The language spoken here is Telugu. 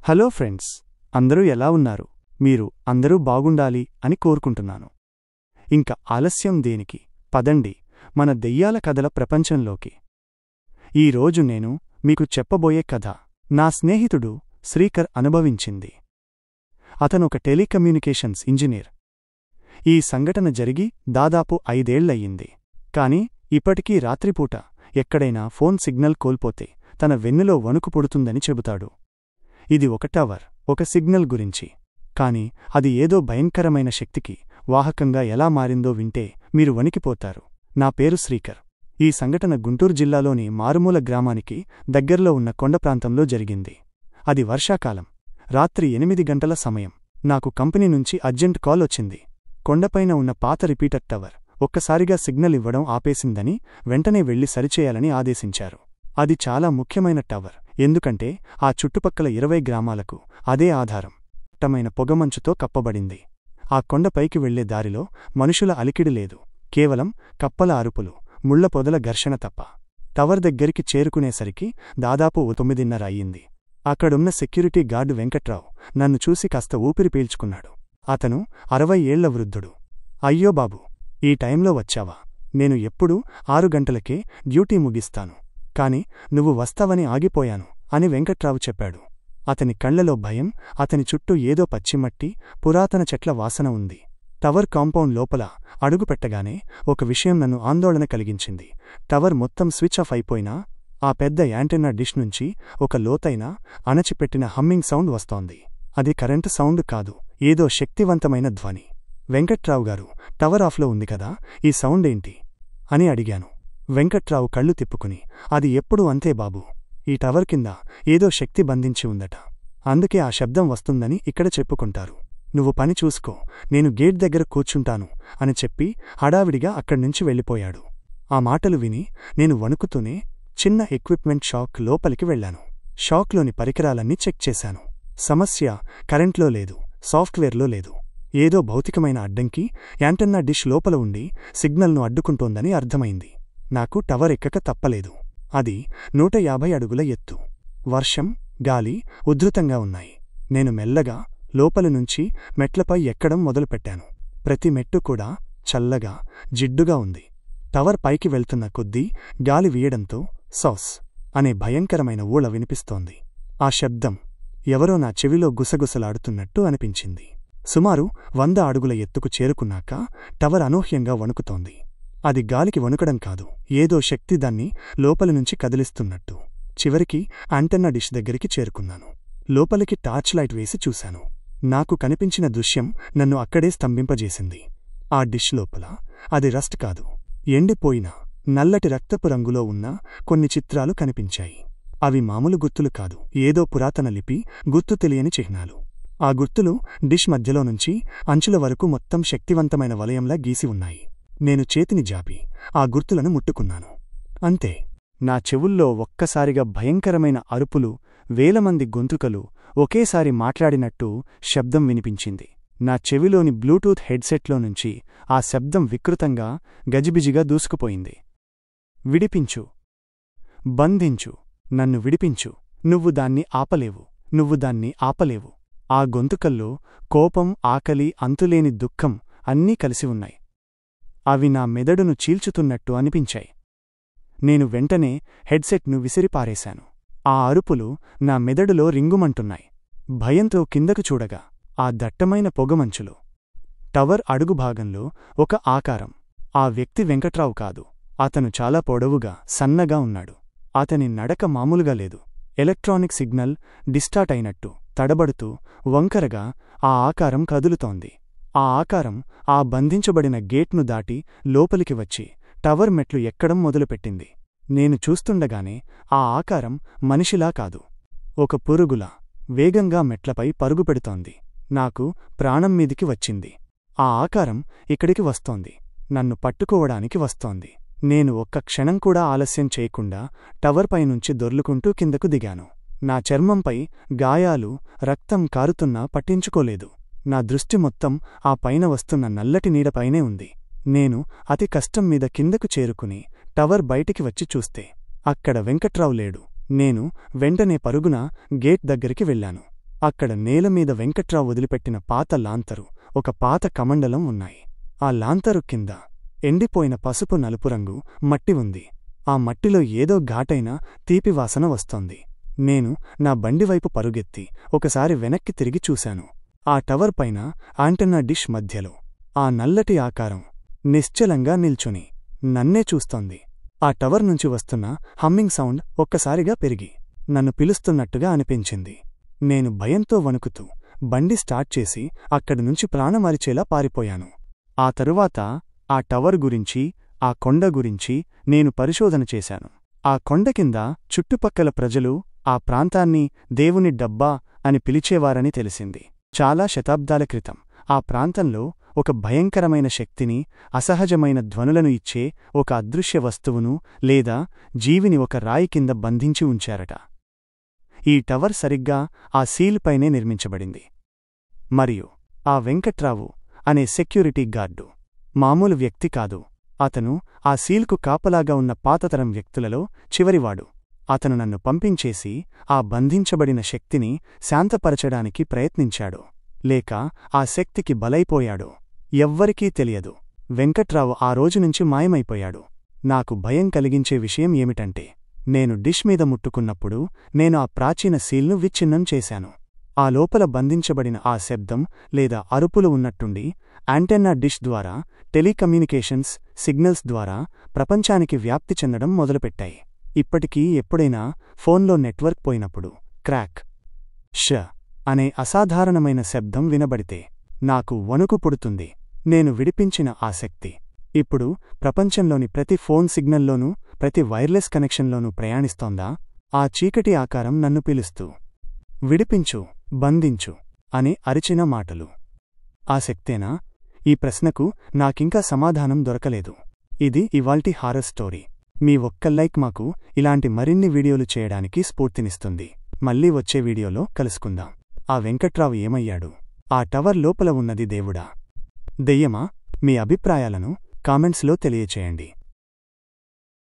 హలో ఫ్రెండ్స్, అందరూ ఎలా ఉన్నారు? మీరు అందరూ బాగుండాలి అని కోరుకుంటున్నాను. ఇంక ఆలస్యం దేనికి? పదండి మన దెయ్యాల కథల ప్రపంచంలోకి. ఈరోజు నేను మీకు చెప్పబోయే కథ నా స్నేహితుడు శ్రీకర్ అనుభవించింది. అతనొక టెలికమ్యూనికేషన్స్ ఇంజనీర్. ఈ సంఘటన జరిగి దాదాపు 5 ఏళ్లయ్యింది. కాని ఇప్పటికీ రాత్రిపూట ఎక్కడైనా ఫోన్ సిగ్నల్ కోల్పోతే తన వెన్నులో వణుకు పుడుతుందని చెబుతాడు. ఇది ఒక టవర్, ఒక సిగ్నల్ గురించి. కాని అది ఏదో భయంకరమైన శక్తికి వాహకంగా ఎలా మారిందో వింటే మీరు వణికిపోతారు. నా పేరు శ్రీకర్. ఈ సంఘటన గుంటూరు జిల్లాలోని మారుమూల గ్రామానికి దగ్గర్లో ఉన్న కొండ ప్రాంతంలో జరిగింది. అది వర్షాకాలం. రాత్రి 8 గంటల సమయం. నాకు కంపెనీ నుంచి అర్జెంట్ కాల్ వచ్చింది. కొండపైన ఉన్న పాత రిపీటర్ టవర్ ఒక్కసారిగా సిగ్నల్ ఇవ్వడం ఆపేసిందని, వెంటనే వెళ్లి సరిచేయాలని ఆదేశించారు. అది చాలా ముఖ్యమైన టవర్, ఎందుకంటే ఆ చుట్టుపక్కల 20 గ్రామాలకు అదే ఆధారం. దట్టమైన పొగమంచుతో కప్పబడింది. ఆ కొండపైకి వెళ్లే దారిలో మనుషుల అలికిడి లేదు, కేవలం కప్పల అరుపులు, ముళ్ల పొదల ఘర్షణ తప్ప. టవర్ దగ్గరికి చేరుకునేసరికి దాదాపు 9:30 అయ్యింది. అక్కడున్న సెక్యూరిటీ గార్డు వెంకట్రావు నన్ను చూసి కాస్త ఊపిరి పీల్చుకున్నాడు. అతను 60 ఏళ్ల వృద్ధుడు. అయ్యో బాబూ, ఈ టైంలో వచ్చావా? నేను ఎప్పుడూ 6 గంటలకే డ్యూటీ ముగిస్తాను. కాని నువ్వు వస్తావని ఆగిపోయాను అని వెంకట్రావు చెప్పాడు. అతని కళ్లలో భయం, అతని చుట్టూ ఏదో పచ్చిమట్టి, పురాతన చెట్ల వాసన ఉంది. టవర్ కాంపౌండ్ లోపల అడుగుపెట్టగానే ఒక విషయం నన్ను ఆందోళన కలిగించింది. టవర్ మొత్తం స్విచ్ ఆఫ్ అయిపోయినా ఆ పెద్ద యాంటెన్నా డిష్ నుంచి ఒక లోతైన, అణచిపెట్టిన హమ్మింగ్ సౌండ్ వస్తోంది. అది కరెంటు సౌండ్ కాదు, ఏదో శక్తివంతమైన ధ్వని. వెంకట్రావు గారు, టవర్ ఆఫ్లో ఉంది కదా, ఈ సౌండ్ ఏంటి అని అడిగాను. వెంకట్రావు కళ్ళు తిప్పుకుని, అది ఎప్పుడూ అంతే బాబూ, ఈ టవర్ కింద ఏదో శక్తి బంధించి ఉందట. అందుకే ఆ శబ్దం వస్తుందని ఇక్కడ చెప్పుకుంటారు. నువ్వు పని చూసుకో, నేను గేట్ దగ్గర కూర్చుంటాను అని చెప్పి హడావిడిగా అక్కడ్నుంచి వెళ్ళిపోయాడు. ఆ మాటలు విని నేను వణుకుతూనే చిన్న ఎక్విప్మెంట్ షాక్ లోపలికి వెళ్లాను. షాక్లోని పరికరాలన్నీ చెక్ చేశాను. సమస్య కరెంట్లో లేదు, సాఫ్ట్వేర్లో లేదు. ఏదో భౌతికమైన అడ్డంకి యాంటెన్నా డిష్ లోపల ఉండి సిగ్నల్ను అడ్డుకుంటోందని అర్థమైంది. నాకు టవర్ ఎక్కక తప్పలేదు. అది 150 అడుగుల ఎత్తు. వర్షం, గాలి ఉధృతంగా ఉన్నాయి. నేను మెల్లగా లోపలి నుంచి మెట్లపై ఎక్కడం మొదలుపెట్టాను. ప్రతి మెట్టు కూడా చల్లగా, జిడ్డుగా ఉంది. టవర్ పైకి వెళ్తున్న కొద్దీ గాలి వీయడంతో సౌస్ అనే భయంకరమైన ఊళ వినిపిస్తోంది. ఆ శబ్దం ఎవరో నా చెవిలో గుసగుసలాడుతున్నట్టు అనిపించింది. సుమారు 100 అడుగుల ఎత్తుకు చేరుకున్నాక టవర్ అనూహ్యంగా వణుకుతోంది. అది గాలికి వణుకడం కాదు, ఏదో శక్తి దాన్ని లోపలి నుంచి కదిలిస్తున్నట్టు. చివరికి యాంటెన్నా డిష్ దగ్గరికి చేరుకున్నాను. లోపలికి టార్చ్ లైట్ వేసి చూశాను. నాకు కనిపించిన దృశ్యం నన్ను అక్కడే స్తంభింపజేసింది. ఆ డిష్ లోపల అది రస్ట్ కాదు, ఎండిపోయిన నల్లటి రక్తపు రంగులో ఉన్న కొన్ని చిత్రాలు కనిపించాయి. అవి మామూలు గుర్తులు కాదు, ఏదో పురాతన లిపి, గుర్తు తెలియని చిహ్నాలు. ఆ గుర్తులు డిష్ మధ్యలో నుంచి అంచుల వరకు మొత్తం శక్తివంతమైన వలయంలా గీసి ఉన్నాయి. నేను చేతిని జాపి ఆ గుర్తులను ముట్టుకున్నాను. అంతే, నా చెవుల్లో ఒక్కసారిగా భయంకరమైన అరుపులు, వేలమంది గొంతుకలు ఒకేసారి మాట్లాడినట్టు శబ్దం వినిపించింది. నా చెవిలోని బ్లూటూత్ హెడ్సెట్లో నుంచి ఆ శబ్దం వికృతంగా, గజిబిజిగా దూసుకుపోయింది. విడిపించు, బంధించు, నన్ను విడిపించు, నువ్వు దాన్ని ఆపలేవు, నువ్వు దాన్ని ఆపలేవు. ఆ గొంతుకల్లో కోపం, ఆకలి, అంతులేని దుఃఖం అన్నీ కలిసి ఉన్నాయి. అవి నా మెదడును చీల్చుతున్నట్టు అనిపించాయి. నేను వెంటనే హెడ్సెట్ను విసిరిపారేశాను. ఆ అరుపులు నా మెదడులో రింగుమంటున్నాయి. భయంతో కిందకు చూడగా ఆ దట్టమైన పొగమంచులో టవర్ అడుగుభాగంలో ఒక ఆకారం. ఆ వ్యక్తి వెంకట్రావు కాదు. అతను చాలా పొడవుగా, సన్నగా ఉన్నాడు. అతని నడక మామూలుగా లేదు. ఎలక్ట్రానిక్ సిగ్నల్ డిస్టార్ట్ అయినట్టు తడబడుతూ, వంకరగా ఆ ఆకారం కదులుతోంది. ఆ ఆకారం ఆ బంధించబడిన గేట్ను దాటి లోపలికి వచ్చి టవర్ మెట్లు ఎక్కడం మొదలుపెట్టింది. నేను చూస్తుండగానే ఆ ఆకారం మనిషిలా కాదు, ఒక పురుగులా వేగంగా మెట్లపై పరుగుపెడుతోంది. నాకు ప్రాణం మీదికి వచ్చింది. ఆ ఆకారం ఇక్కడికి వస్తోంది, నన్ను పట్టుకోవడానికి వస్తోంది. నేను ఒక్క క్షణం కూడా ఆలస్యం చేయకుండా టవర్ పైనుంచి దొర్లుకుంటూ కిందకు దిగాను. నా చర్మంపై గాయాలు, రక్తం కారుతున్నా పట్టించుకోలేదు. నా దృష్టి మొత్తం ఆ పైన వస్తున్న నల్లటి నీడపైనే ఉంది. నేను అతి కష్టం మీద కిందకు చేరుకుని టవర్ బయటికి వచ్చి చూస్తే అక్కడ వెంకట్రావు లేడు. నేను వెంటనే పరుగున గేట్ దగ్గరికి వెళ్లాను. అక్కడ నేలమీద వెంకట్రావు వదిలిపెట్టిన పాత లాంతరు, ఒక పాత కమండలం ఉన్నాయి. ఆ లాంతరు కింద ఎండిపోయిన పసుపు నలుపు రంగు మట్టి ఉంది. ఆ మట్టిలో ఏదో ఘాటైన తీపివాసన వస్తోంది. నేను నా బండివైపు పరుగెత్తి ఒకసారి వెనక్కి తిరిగి చూశాను. ఆ టవర్ పైన యాంటెన్నా డిష్ మధ్యలో ఆ నల్లటి ఆకారం నిశ్చలంగా నిల్చుని నన్నే చూస్తోంది. ఆ టవర్ నుంచి వస్తున్న హమ్మింగ్ సౌండ్ ఒక్కసారిగా పెరిగి నన్ను పిలుస్తున్నట్టుగా అనిపించింది. నేను భయంతో వణుకుతూ బండి స్టార్ట్ చేసి అక్కడి నుంచి ప్రాణమరిచేలా పారిపోయాను. ఆ తరువాత ఆ టవర్ గురించి, ఆ కొండ గురించి నేను పరిశోధన చేశాను. ఆ కొండ కింద చుట్టుపక్కల ప్రజలు ఆ ప్రాంతాన్ని దేవుని డబ్బా అని పిలిచేవారని తెలిసింది. చాలా శతాబ్దాల క్రితం ఆ ప్రాంతంలో ఒక భయంకరమైన శక్తిని, అసహజమైన ధ్వనులను ఇచ్చే ఒక అదృశ్య వస్తువును లేదా జీవిని ఒక రాయి కింద బంధించి ఉంచారట. ఈ టవర్ సరిగ్గా ఆ సీల్ పైనే నిర్మించబడింది. మరియు ఆ వెంకట్రావు అనే సెక్యూరిటీ గార్డు మామూలు వ్యక్తి కాదు. అతను ఆ సీల్కు కాపలాగా ఉన్న పాతతరం వ్యక్తులలో చివరివాడు. అతను నన్ను పంపించేసి ఆ బంధించబడిన శక్తిని శాంతపరచడానికి ప్రయత్నించాడో లేక ఆ శక్తికి బలైపోయాడో ఎవ్వరికీ తెలియదు. వెంకట్రావు ఆ రోజునుంచి మాయమైపోయాడు. నాకు భయం కలిగించే విషయం ఏమిటంటే, నేను డిష్ మీద ముట్టుకున్నప్పుడు నేను ఆ ప్రాచీన సీల్ను విచ్ఛిన్నం చేశాను. ఆ లోపల బంధించబడిన ఆ శబ్దం లేదా అరుపులు ఉన్నట్టుండి యాంటెన్నా డిష్ ద్వారా టెలికమ్యూనికేషన్స్ సిగ్నల్స్ ద్వారా ప్రపంచానికి వ్యాప్తి చెందడం మొదలుపెట్టాయి. ఇప్పటికీ ఎప్పుడైనా ఫోన్లో నెట్వర్క్ పోయినప్పుడు క్రాక్ ష అనే అసాధారణమైన శబ్దం వినబడితే నాకు వణుకు పుడుతుంది. నేను విడిపించిన ఆ శక్తి ఇప్పుడు ప్రపంచంలోని ప్రతి ఫోన్ సిగ్నల్లోనూ, ప్రతి వైర్లెస్ కనెక్షన్లోనూ ప్రయాణిస్తోందా? ఆ చీకటి ఆకారం నన్ను పిలుస్తూ విడిపించు, బంధించు అని అరిచిన మాటలు ఆ శక్తేనా? ఈ ప్రశ్నకు నాకింకా సమాధానం దొరకలేదు. ఇది ఇవాల్టి హారర్ స్టోరీ. మీ ఒక్క లైక్ మాకు ఇలాంటి మరిన్ని వీడియోలు చేయడానికి స్ఫూర్తినిస్తుంది. మళ్ళీ వచ్చే వీడియోలో కలుసుకుందాం. ఆ వెంకట్రావు ఏమయ్యాడు? ఆ టవర్ లోపల ఉన్నది దేవుడా, దెయ్యమా? మీ అభిప్రాయాలను కామెంట్స్లో తెలియచేయండి.